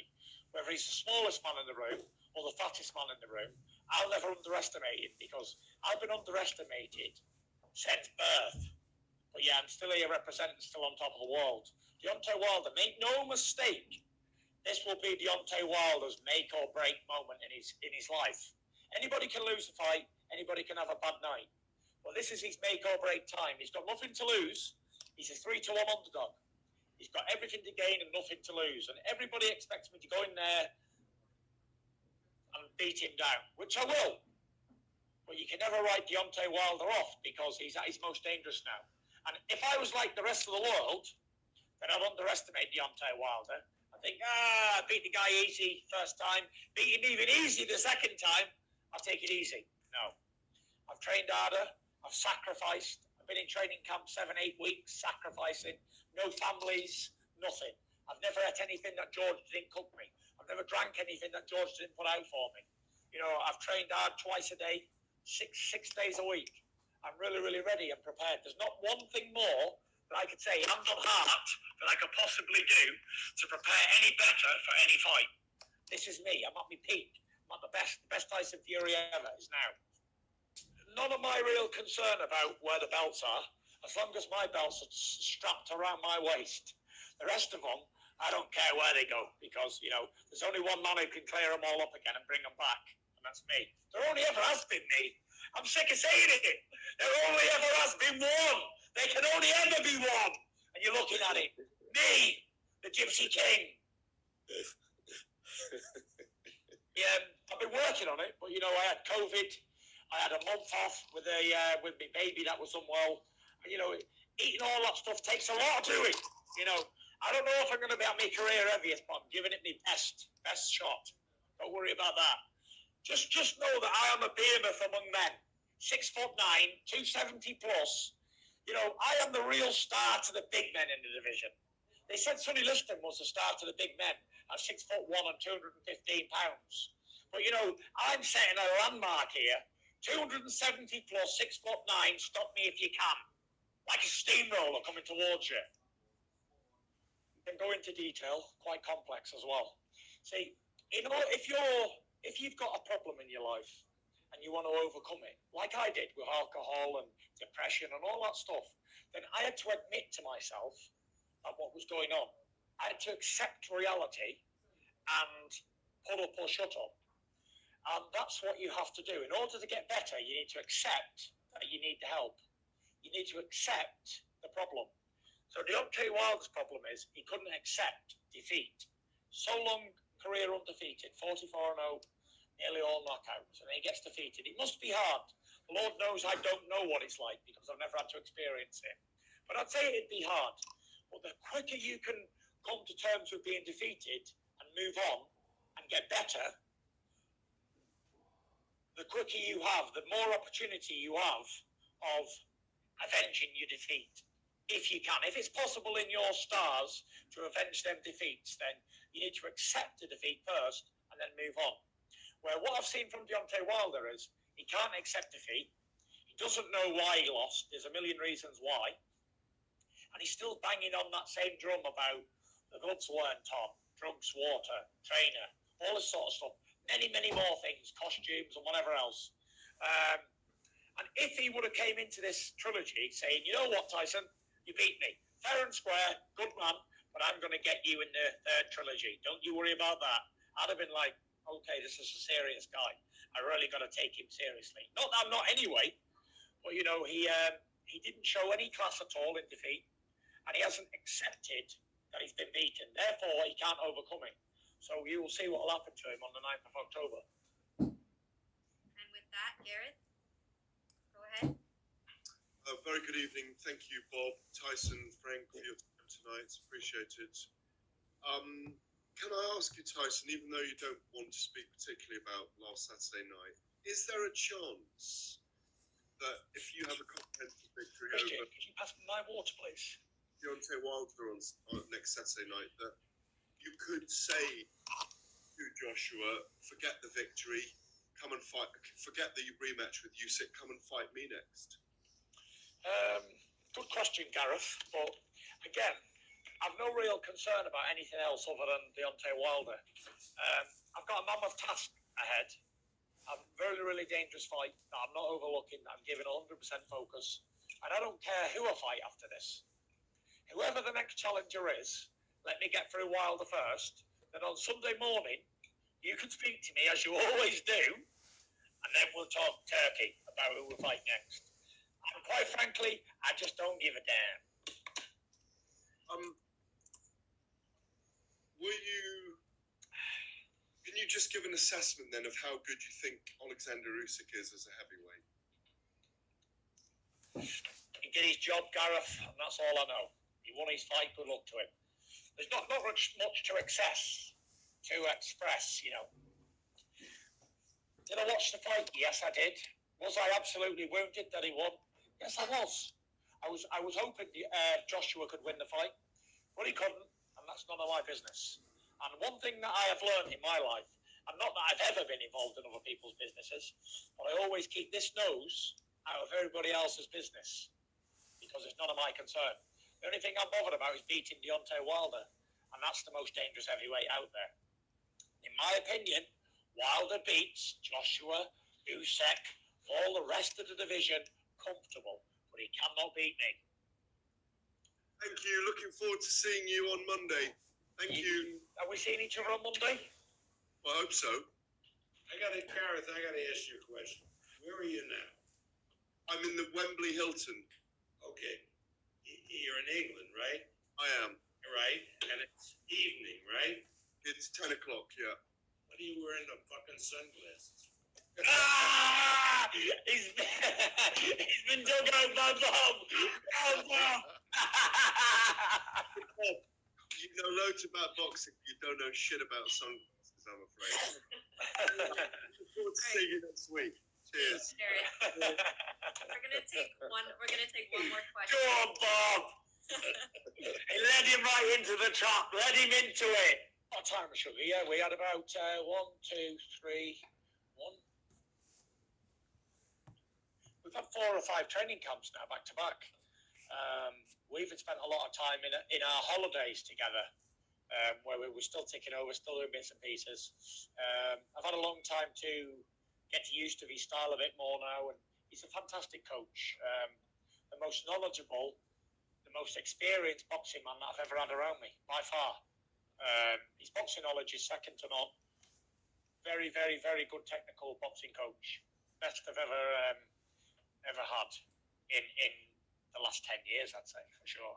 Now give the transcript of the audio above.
me. Whether he's the smallest man in the room or the fattest man in the room, I'll never underestimate him because I've been underestimated since birth. But yeah, I'm still here representing, still on top of the world. Deontay Wilder, make no mistake, this will be Deontay Wilder's make or break moment in his life. Anybody can lose a fight, anybody can have a bad night. But this is his make or break time. He's got nothing to lose. He's a 3-1 underdog. He's got everything to gain and nothing to lose. And everybody expects me to go in there and beat him down, which I will. But you can never write Deontay Wilder off because he's at his most dangerous now. And if I was like the rest of the world, then I'd underestimate Deontay Wilder. I think, I beat the guy easy first time, beat him even easy the second time, I'll take it easy. No. I've trained harder, I've sacrificed, I've been in training camp 7-8 weeks, sacrificing, no families, nothing. I've never ate anything that George didn't cook me. I've never drank anything that George didn't put out for me. You know, I've trained hard twice a day, six days a week. I'm really, really ready and prepared. There's not one thing more that I could say, hand on heart, that I could possibly do to prepare any better for any fight. This is me. I'm at my peak. I'm at the best Tyson Fury ever is now. None of my real concern about where the belts are, as long as my belts are strapped around my waist. The rest of them, I don't care where they go because, you know, there's only one man who can clear them all up again and bring them back, and that's me. There only ever has been me. I'm sick of saying it. There only ever has been one. There can only ever be one. And you're looking at it. Me, the Gypsy King. Yeah, I've been working on it, but, you know, I had COVID. I had a month off with my baby that was unwell. And, you know, eating all that stuff takes a lot of doing, you know. I don't know if I'm going to be at my career heaviest, but I'm giving it my best shot. Don't worry about that. Just know that I am a behemoth among men. 6'9", 270 plus. You know, I am the real star to the big men in the division. They said Sonny Liston was the star to the big men at 6'1" and 215 pounds. But, you know, I'm setting a landmark here. 270 plus, 6'9", stop me if you can. Like a steamroller coming towards you. And go into detail, quite complex as well. See, you know, if you've got a problem in your life and you want to overcome it, like I did with alcohol and depression and all that stuff, then I had to admit to myself that what was going on. I had to accept reality and pull up or shut up. And that's what you have to do. In order to get better, you need to accept that you need the help. You need to accept the problem. So Deontay Wilder's problem is he couldn't accept defeat. So long career undefeated, 44-0, nearly all knockouts, and he gets defeated. It must be hard. Lord knows I don't know what it's like because I've never had to experience it. But I'd say it'd be hard. But the quicker you can come to terms with being defeated and move on and get better, the quicker you have, the more opportunity you have of avenging your defeat. If you can. If it's possible in your stars to avenge them defeats, then you need to accept the defeat first and then move on. Where what I've seen from Deontay Wilder is he can't accept defeat. He doesn't know why he lost. There's a million reasons why. And he's still banging on that same drum about the gloves weren't on, drugs, water, trainer, all this sort of stuff. Many, many more things, costumes and whatever else. And if he would have came into this trilogy saying, you know what, Tyson, you beat me. Fair and square, good man, but I'm going to get you in the third trilogy. Don't you worry about that. I'd have been like, okay, this is a serious guy. I really got to take him seriously. Not that I'm not anyway, but, you know, he didn't show any class at all in defeat, and he hasn't accepted that he's been beaten. Therefore, he can't overcome it. So you will see what will happen to him on the 9th of October. And with that, Gareth, go ahead. Very good evening. Thank you, Bob, Tyson, Frank, for your time tonight. It's appreciated. Can I ask you, Tyson, even though you don't want to speak particularly about last Saturday night, is there a chance that if you have a comprehensive victory Christian, over could you pass me my water, please? Deontay Wilder on next Saturday night, that you could say to Joshua, forget the victory, come and fight, forget the rematch with Usyk, come and fight me next? Good question, Gareth. But again, I've no real concern about anything else other than Deontay Wilder. I've got a mammoth task ahead. A very, really dangerous fight that I'm not overlooking, that I'm giving 100% focus. And I don't care who I fight after this. Whoever the next challenger is, let me get through Wilder first. Then on Sunday morning, you can speak to me as you always do, and then we'll talk turkey about who we fight next. And quite frankly, I just don't give a damn. Can you just give an assessment then of how good you think Alexander Usyk is as a heavyweight? He did his job, Gareth, and that's all I know. He won his fight, good luck to him. There's not much to express, you know. Did I watch the fight? Yes, I did. Was I absolutely wounded that he won? Yes, I was. I was hoping Joshua could win the fight, but he couldn't, and that's none of my business. And one thing that I have learned in my life, and not that I've ever been involved in other people's businesses, but I always keep this nose out of everybody else's business, because it's none of my concern. The only thing I'm bothered about is beating Deontay Wilder, and that's the most dangerous heavyweight out there. In my opinion, Wilder beats Joshua, Usyk, all the rest of the division comfortable, but he cannot beat me. Thank you. Looking forward to seeing you on Monday. Thank you. Are we seeing each other on Monday? I hope so. Gareth, I gotta ask you a question. Where are you now? I'm in the Wembley Hilton. Okay. You're in England, right? I am. Right? And it's evening, right? It's 10 o'clock, yeah. What are you wearing the fucking sunglasses? He's been dug out by Bob. Oh, Bob. You know loads about boxing. You don't know shit about sunglasses, I'm afraid. Looking forward to seeing you next week. Cheers. Jared. We're gonna take one more question. Go on, Bob. He led him right into the trap. Led him into it. What time was Sugar? Yeah, we had about 1, 2, 3, 1. We've had 4 or 5 training camps now, back to back. We've spent a lot of time in our holidays together, where we were still ticking over, still doing bits and pieces. I've had a long time to get used to his style a bit more now, and he's a fantastic coach. The most knowledgeable, the most experienced boxing man that I've ever had around me, by far. His boxing knowledge is second to none. Very, very, very good technical boxing coach. Best I've ever had in the last 10 years, I'd say, for sure.